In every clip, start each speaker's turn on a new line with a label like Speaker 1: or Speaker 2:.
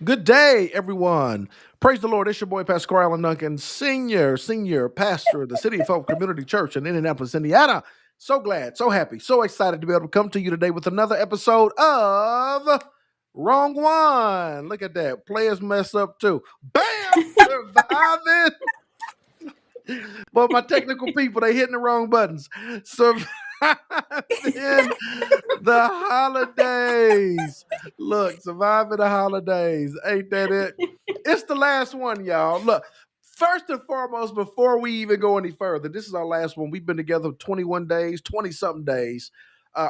Speaker 1: Good day, everyone. Praise the Lord. It's your boy, Pastor Allen Duncan, senior pastor of the City of Hope Community Church in Indianapolis, Indiana. So glad, so happy, so excited to be able to come to you today with another episode of Wrong One. Look at that. Players mess up too. Bam! Surviving. But my technical people, they hitting the wrong buttons. Surviving the holidays. Look, surviving the holidays. Ain't that it? It's the last one, y'all. Look, first and foremost, before we even go any further, this is our last one. We've been together 21 days, 20 something days.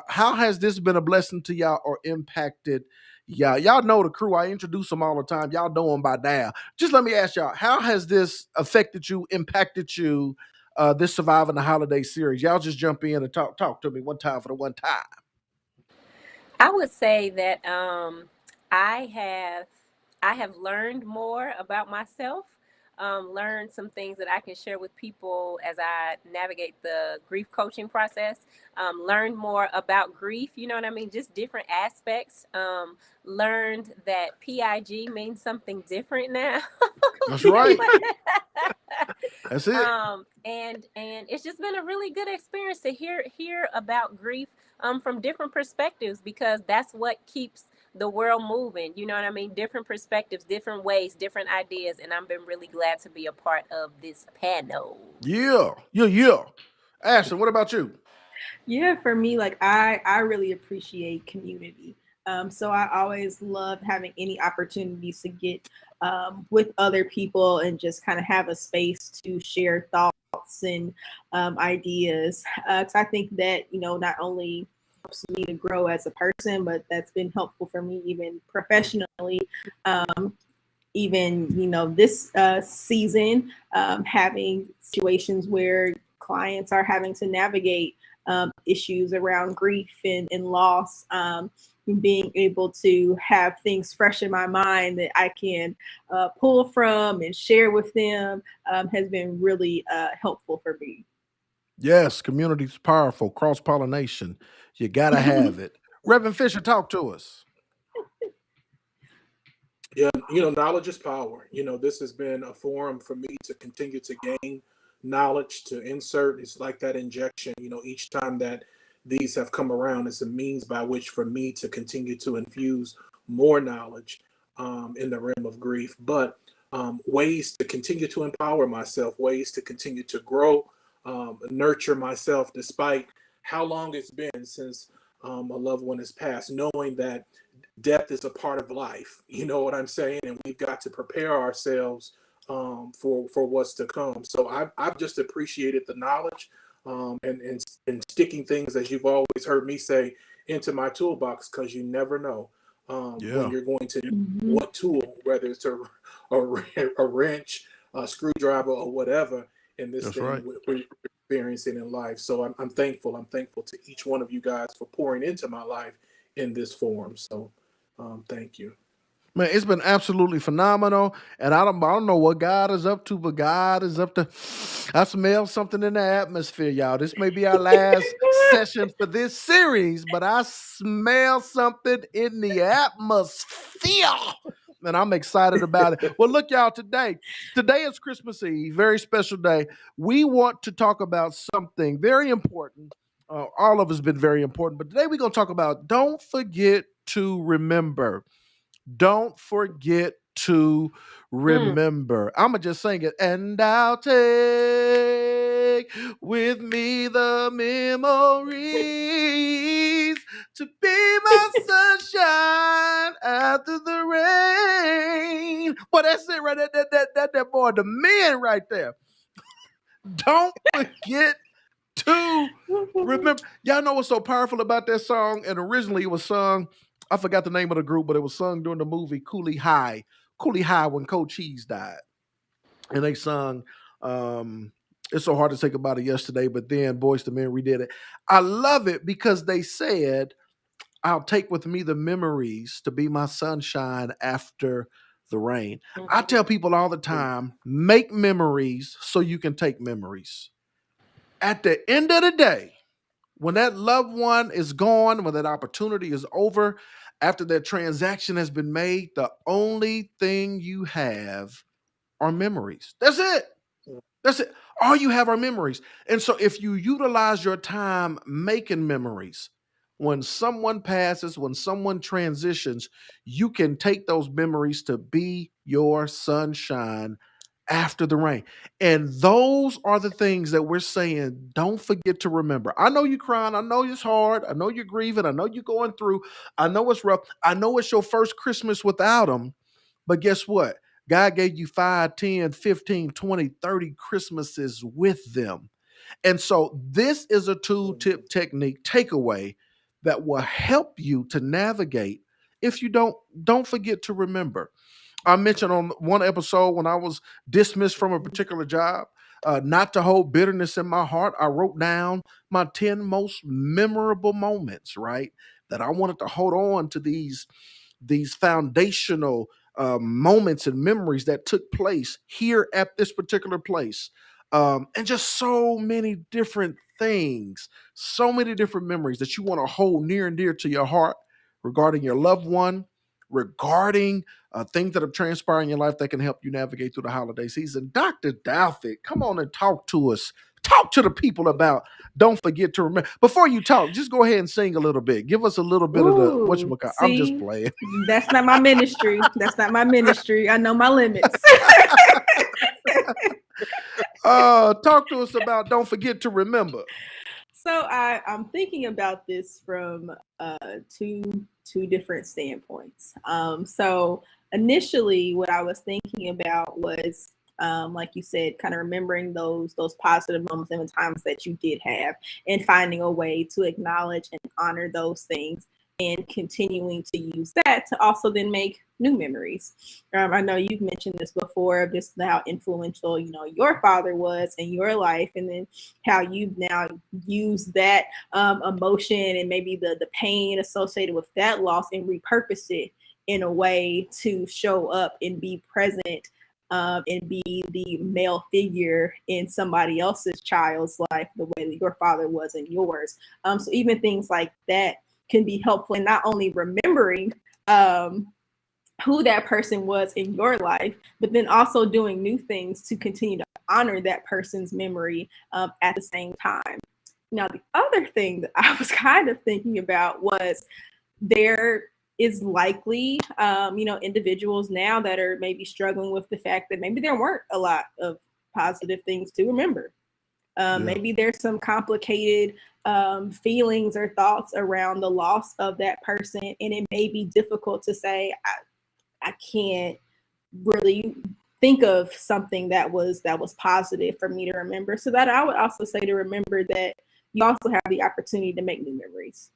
Speaker 1: How has this been a blessing to y'all or impacted y'all? Y'all know the crew. I introduce them all the time. Y'all know them by now. Just let me ask y'all, how has this affected you, impacted you, this Surviving the Holiday series? Y'all just jump in and talk to me one time for the one time.
Speaker 2: I would say that I have I have learned more about myself, learned some things that I can share with people as I navigate the grief coaching process. Learned more about grief, you know what I mean? Just different aspects. Learned that PIG means something different now.
Speaker 1: That's right. That's it.
Speaker 2: And it's just been a really good experience to hear about grief from different perspectives, because that's what keeps the world moving. You know what I mean? Different perspectives, different ways, different ideas. And I've been really glad to be a part of this panel.
Speaker 1: Yeah. Ashton, what about you?
Speaker 3: Yeah, for me, like I really appreciate community. So I always love having any opportunities to get with other people and just kind of have a space to share thoughts and ideas. Because I think that not only helps me to grow as a person, but that's been helpful for me even professionally. Even this season, having situations where clients are having to navigate issues around grief and loss, being able to have things fresh in my mind that I can pull from and share with them has been really helpful for me.
Speaker 1: Yes, community's powerful, cross-pollination. You gotta have it. Reverend Fisher, talk to us.
Speaker 4: Yeah, knowledge is power. This has been a forum for me to continue to gain knowledge, to insert. It's like that injection. Each time that these have come around, it's a means by which for me to continue to infuse more knowledge in the realm of grief, but ways to continue to empower myself, ways to continue to grow, nurture myself despite how long it's been since a loved one has passed, knowing that death is a part of life. You know what I'm saying? And we've got to prepare ourselves for what's to come. So I've just appreciated the knowledge and sticking things, as you've always heard me say, into my toolbox, because you never know when you're going to what tool, whether it's a wrench, a screwdriver, or whatever in this
Speaker 1: That's
Speaker 4: thing
Speaker 1: right.
Speaker 4: we're experiencing in life. So I'm thankful. I'm thankful to each one of you guys for pouring into my life in this form. So thank you.
Speaker 1: Man, it's been absolutely phenomenal. And I don't know what God is up to, but God is up to. I smell something in the atmosphere, y'all. This may be our last session for this series, but I smell something in the atmosphere. And I'm excited about it. Well, look, y'all, today is Christmas Eve, very special day. We want to talk about something very important. All of us been very important, but today we're going to talk about don't forget to remember. Don't forget to remember. I'm going to just sing it. And I'll take with me the memories to be my sunshine after the rain. Well, that's it right there. That boy, the men right there. Don't forget to remember. Y'all know what's so powerful about that song? And originally it was sung, I forgot the name of the group, but it was sung during the movie Cooley High when Coach Cheese died. And they sung It's So Hard to Think About It Yesterday, but then Boys to Men redid it. I love it because they said, I'll take with me the memories to be my sunshine after the rain. I tell people all the time, make memories so you can take memories. At the end of the day, when that loved one is gone, when that opportunity is over, After that transaction has been made, the only thing you have are memories. That's it. That's it. All you have are memories. And so if you utilize your time making memories, when someone passes, when someone transitions, you can take those memories to be your sunshine after the rain. And those are the things that we're saying, don't forget to remember. I know you're crying. I know it's hard. I know you're grieving. I know you're going through. I know it's rough. I know it's your first Christmas without them. But guess what? God gave you 5, 10, 15, 20, 30 Christmases with them. And so this is a tool, tip, technique, takeaway that will help you to navigate if you don't forget to remember. I mentioned on one episode when I was dismissed from a particular job, not to hold bitterness in my heart. I wrote down my 10 most memorable moments, right? That I wanted to hold on to these foundational moments and memories that took place here at this particular place. And just so many different things, so many different memories that you want to hold near and dear to your heart regarding your loved one, regarding things that have transpired in your life that can help you navigate through the holiday season. Dr. Douthit, come on and talk to us. Talk to the people about don't forget to remember. Before you talk, just go ahead and sing a little bit. Give us a little bit of the
Speaker 3: Ooh,
Speaker 1: whatchamacallit. I'm just
Speaker 3: see,
Speaker 1: playing.
Speaker 3: that's not my ministry. That's not my ministry. I know my limits.
Speaker 1: Talk to us about don't forget to remember.
Speaker 3: So I'm thinking about this from two different standpoints. So initially, what I was thinking about was, like you said, kind of remembering those positive moments and the times that you did have, and finding a way to acknowledge and honor those things, and continuing to use that to also then make new memories. I know you've mentioned this before, of just how influential your father was in your life, and then how you've now used that emotion and maybe the pain associated with that loss and repurpose it in a way to show up and be present, and be the male figure in somebody else's child's life the way that your father was in yours. So even things like that can be helpful in not only remembering who that person was in your life, but then also doing new things to continue to honor that person's memory at the same time. Now, the other thing that I was kind of thinking about was, there is likely, individuals now that are maybe struggling with the fact that maybe there weren't a lot of positive things to remember.
Speaker 1: Yeah.
Speaker 3: Maybe there's some complicated feelings or thoughts around the loss of that person, and it may be difficult to say, I can't really think of something that was positive for me to remember. So that I would also say to remember that you also have the opportunity to make new memories.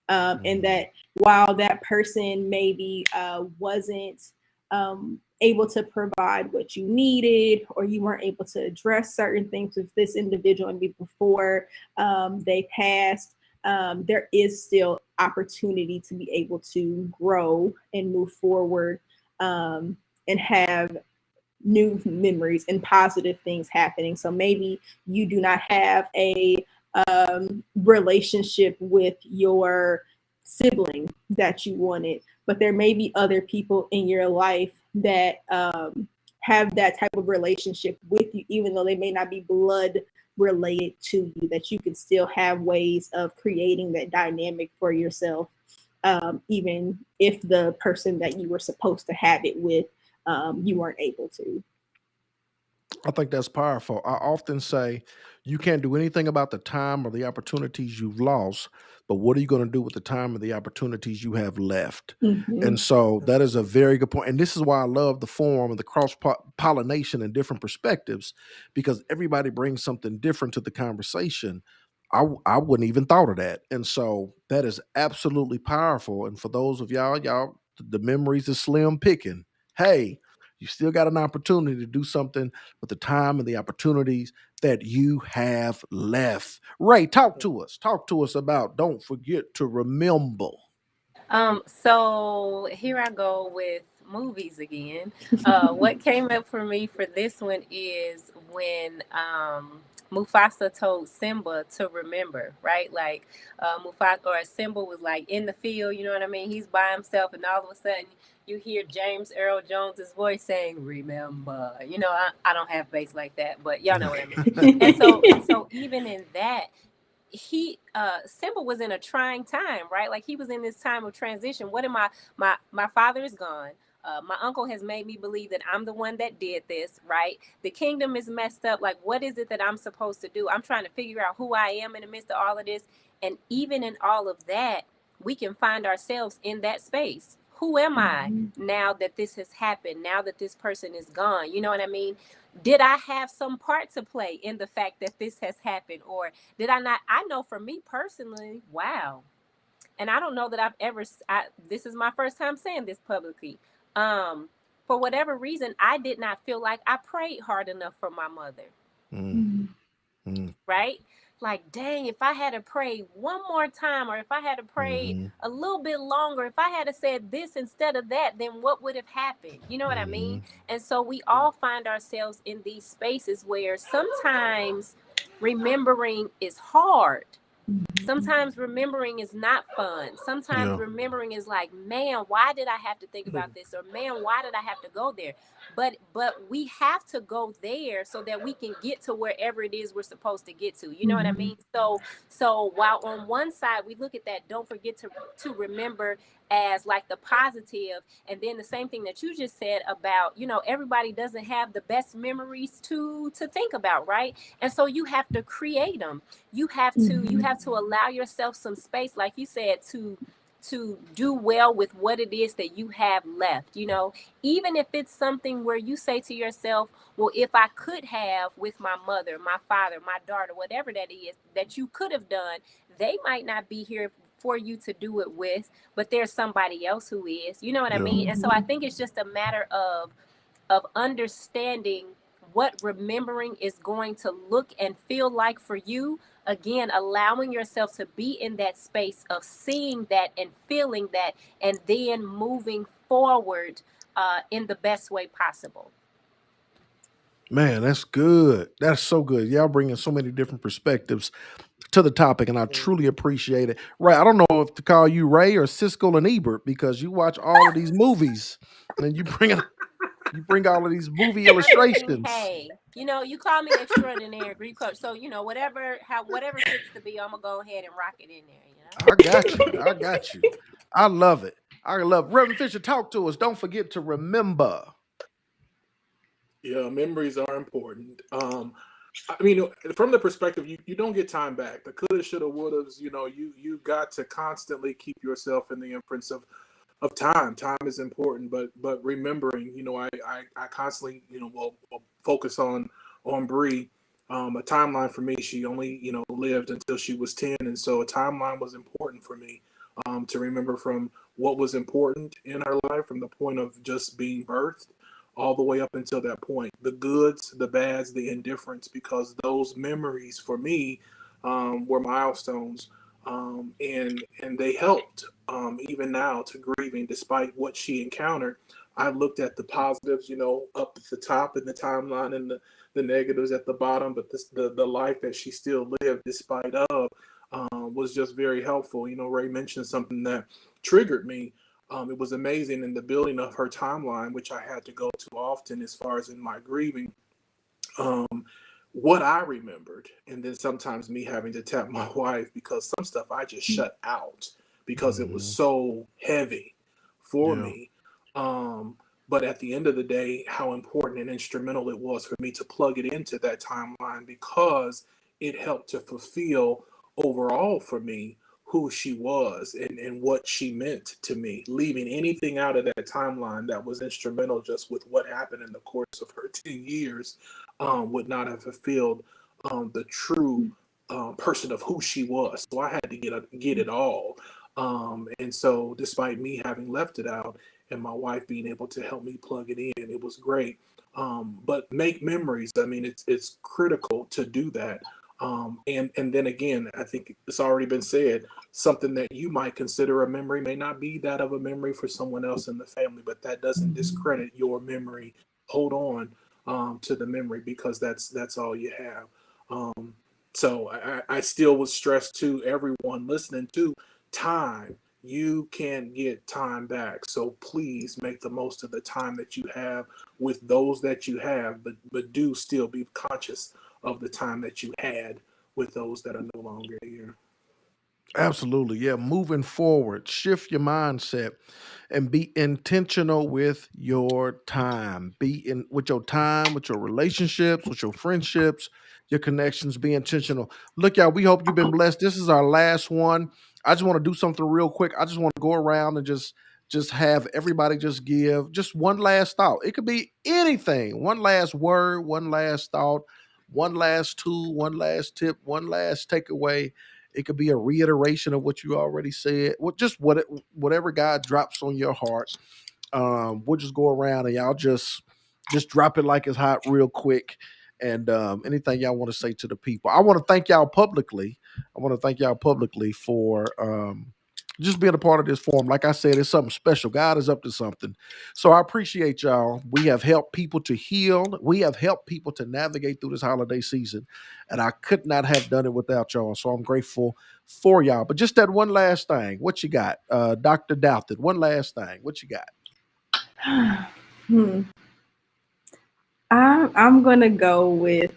Speaker 3: And that while that person maybe wasn't able to provide what you needed, or you weren't able to address certain things with this individual and before they passed, there is still opportunity to be able to grow and move forward, and have new memories and positive things happening. So maybe you do not have a relationship with your sibling that you wanted, but there may be other people in your life that have that type of relationship with you, even though they may not be blood related to you, that you can still have ways of creating that dynamic for yourself, even if the person that you were supposed to have it with, you weren't able to.
Speaker 1: I think that's powerful. I often say you can't do anything about the time or the opportunities you've lost, but what are you going to do with the time and the opportunities you have left? And
Speaker 3: Mm-hmm.
Speaker 1: so that is a very good point. And this is why I love the forum and the cross pollination and different perspectives, because everybody brings something different to the conversation. I wouldn't even thought of that. And so that is absolutely powerful. And for those of y'all, the memories is slim picking. Hey, you still got an opportunity to do something with the time and the opportunities that you have left. Ray, talk to us. Talk to us about don't forget to remember.
Speaker 2: So here I go with movies again. What came up for me for this one is when Mufasa told Simba to remember, right? Like Mufasa or Simba was like in the field, you know what I mean? He's by himself, and all of a sudden you hear James Earl Jones's voice saying, "Remember." You know, I don't have bass like that, but y'all know what I mean. And so even in that, he Simba was in a trying time, right? Like he was in this time of transition. What am I? My father is gone. My uncle has made me believe that I'm the one that did this, right? The kingdom is messed up. Like, what is it that I'm supposed to do? I'm trying to figure out who I am in the midst of all of this. And even in all of that, we can find ourselves in that space. Who am I now that this has happened? Now that this person is gone? You know what I mean? Did I have some part to play in the fact that this has happened? Or did I not? I know for me personally, wow. And I don't know that I've ever, this is my first time saying this publicly. Um, for whatever reason, I did not feel like I prayed hard enough for my mother.
Speaker 1: Mm. Mm.
Speaker 2: Right? Like, dang, if I had to pray one more time, or if I had to pray
Speaker 1: Mhm.
Speaker 2: a little bit longer, if I had to said this instead of that, then what would have happened? You know what I mean?
Speaker 1: Mhm.
Speaker 2: And so we all find ourselves in these spaces where sometimes remembering is hard. Sometimes remembering is not fun. Sometimes
Speaker 1: Yeah.
Speaker 2: remembering is like, man, why did I have to think about this? Or man, why did I have to go there? But we have to go there so that we can get to wherever it is we're supposed to get to. You know what I mean? So while on one side we look at that, don't forget to remember as like the positive, and then the same thing that you just said about, everybody doesn't have the best memories to think about, right? And so you have to create them. You have to allow yourself some space, like you said, to do well with what it is that you have left. Even if it's something where you say to yourself, well, if I could have with my mother, my father, my daughter, whatever that is that you could have done, they might not be here for you to do it with, but there's somebody else who is. You know what I
Speaker 1: Yeah.
Speaker 2: mean? And so I think it's just a matter of understanding what remembering is going to look and feel like for you. Again, allowing yourself to be in that space of seeing that and feeling that, and then moving forward in the best way possible.
Speaker 1: Man, that's good. That's so good. Y'all bringing so many different perspectives to the topic, and I truly appreciate it. Ray, I don't know if to call you Ray or Siskel and Ebert because you watch all of these movies and you bring all of these movie illustrations.
Speaker 2: Hey, you call me extraordinary Greek coach, so whatever fits to be, I'm gonna go ahead and rock it in there.
Speaker 1: I got you. I got you. I love it. I love Reverend Fisher. Talk to us. Don't forget to remember.
Speaker 4: Yeah, memories are important. I mean, from the perspective, you don't get time back. The coulda, shoulda, wouldas. You got to constantly keep yourself in the imprints of time. Time is important, but remembering, I constantly, will focus on Bree. A timeline for me. She only, lived until she was 10, and so a timeline was important for me, to remember from what was important in her life, from the point of just being birthed all the way up until that point. The goods, the bads, the indifference, because those memories for me, were milestones, and they helped, even now, to grieving despite what she encountered. I looked at the positives, up at the top in the timeline, and the negatives at the bottom, but the life that she still lived despite of, was just very helpful. Ray mentioned something that triggered me. It was amazing in the building of her timeline, which I had to go to often as far as in my grieving. Um, what I remembered, and then sometimes me having to tap my wife because some stuff I just shut out because it was
Speaker 1: Mhm.
Speaker 4: so heavy for
Speaker 1: Yeah.
Speaker 4: me. Um, but at the end of the day, how important and instrumental it was for me to plug it into that timeline because it helped to fulfill overall for me who she was and what she meant to me. Leaving anything out of that timeline that was instrumental just with what happened in the course of her 10 years, would not have fulfilled, the true, person of who she was. So I had to get it all. And so, despite me having left it out and my wife being able to help me plug it in, it was great. But make memories. I mean, it's critical to do that. And then again, I think it's already been said. Something that you might consider a memory may not be that of a memory for someone else in the family, but that doesn't discredit your memory. Hold on, to the memory because that's all you have. So I still would stress to everyone listening to time. You can't get time back. So please make the most of the time that you have with those that you have, but do still be conscious of the time that you had with those that are no longer here.
Speaker 1: Absolutely. Yeah. Moving forward, shift your mindset and be intentional with your time. Be in with your time, with your relationships, with your friendships, your connections. Be intentional. Look, y'all, we hope you've been blessed. This is our last one. I just want to do something real quick. I just want to go around and just have everybody just give just one last thought. It could be anything. One last word, one last thought, one last tool, one last tip, one last takeaway. It could be a reiteration of what you already said. Just whatever God drops on your heart. We'll just go around and y'all just drop it like it's hot real quick. And anything y'all want to say to the people. I want to thank y'all publicly. I want to thank y'all publicly for just being a part of this forum. Like I said, it's something special. God is up to something. So I appreciate y'all. We have helped people to heal. We have helped people to navigate through this holiday season. And I could not have done it without y'all. So I'm grateful for y'all. But just that one last thing. What you got? Dr. Doubted, one last thing. What you got?
Speaker 3: hmm. I'm gonna go with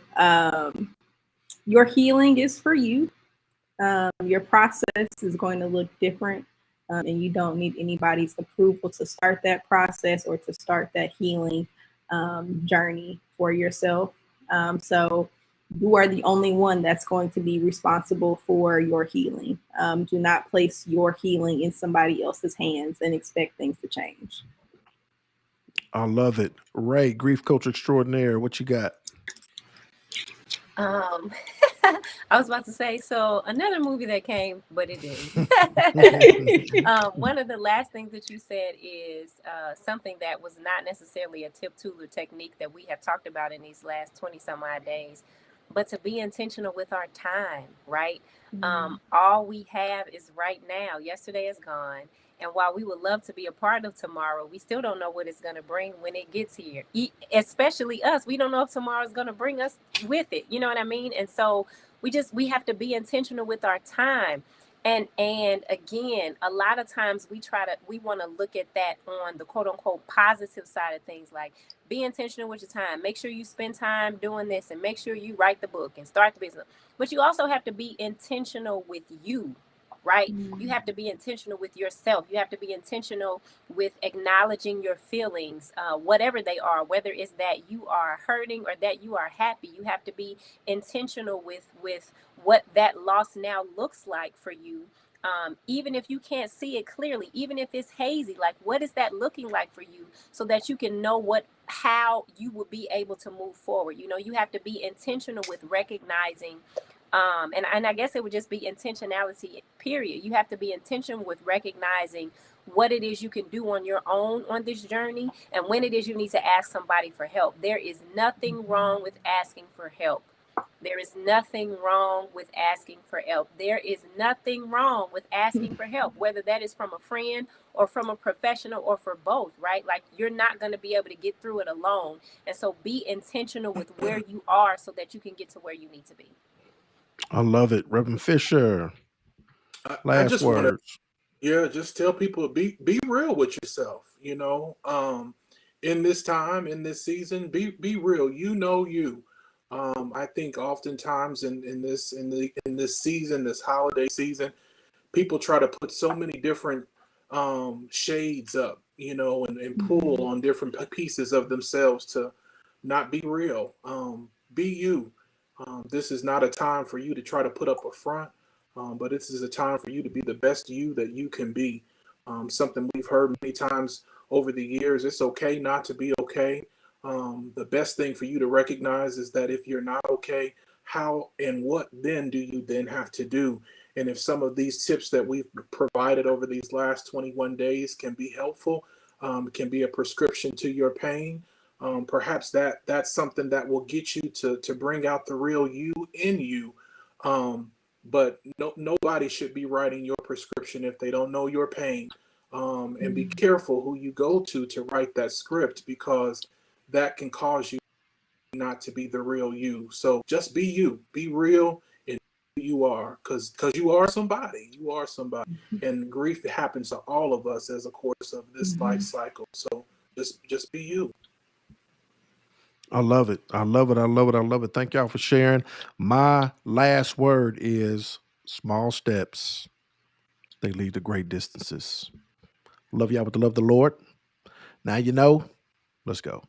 Speaker 3: your healing is for you. Your process is going to look different, and you don't need anybody's approval to start that process or to start that healing journey for yourself. So you are the only one that's going to be responsible for your healing. Do not place your healing in somebody else's hands and expect things to change.
Speaker 1: I love it. Ray, grief coach extraordinaire. What you got?
Speaker 2: Um, I was about to say, so another movie that came, but it didn't. One of the last things that you said is something that was not necessarily a tip, tool, or technique that we have talked about in these last 20 some odd days, but to be intentional with our time, right? All we have is right now. Yesterday is gone. And while we would love to be a part of tomorrow, we still don't know what it's going to bring when it gets here. Especially us. We don't know if tomorrow is going to bring us with it. You know what I mean? And so we have to be intentional with our time. And again, a lot of times we want to look at that on the quote unquote positive side of things, like be intentional with your time. Make sure you spend time doing this and make sure you write the book and start the business. But you also have to be intentional with you, right? You have to be intentional with yourself. You have to be intentional with acknowledging your feelings, whatever they are, whether it's that you are hurting or that you are happy. You have to be intentional with what that loss now looks like for you. Even if you can't see it clearly, even if it's hazy, like what is that looking like for you, so that you can know how you will be able to move forward. You know, you have to be intentional with recognizing and I guess it would just be intentionality, period. You have to be intentional with recognizing what it is you can do on your own on this journey and when it is you need to ask somebody for help. There is nothing wrong with asking for help. There is nothing wrong with asking for help. There is nothing wrong with asking for help, whether that is from a friend or from a professional or for both, right? Like you're not going to be able to get through it alone. And so be intentional with where you are so that you can get to where you need to be.
Speaker 1: I love it. Reverend Fisher,
Speaker 4: I
Speaker 1: last
Speaker 4: just want to,
Speaker 1: words.
Speaker 4: yeah, just tell people be real with yourself. You know, in this time, in this season, be real. You know you. I think oftentimes in this season, this holiday season, people try to put so many different shades up, you know, and pull on different pieces of themselves to not be real. Be you. This is not a time for you to try to put up a front, but this is a time for you to be the best you that you can be. Something we've heard many times over the years. It's okay not to be okay. The best thing for you to recognize is that if you're not okay, how and what then do you then have to do? And if some of these tips that we've provided over these last 21 days can be helpful, can be a prescription to your pain, perhaps that's something that will get you to bring out the real you in you. But nobody should be writing your prescription if they don't know your pain. And be careful who you go to write that script, because that can cause you not to be the real you. So just be you, be real and who you are, because you are somebody. You are somebody. And grief happens to all of us as a course of this life cycle. So just be you.
Speaker 1: I love it. I love it. I love it. I love it. Thank y'all for sharing. My last word is small steps. They lead to great distances. Love y'all with the love of the Lord. Now you know. Let's go.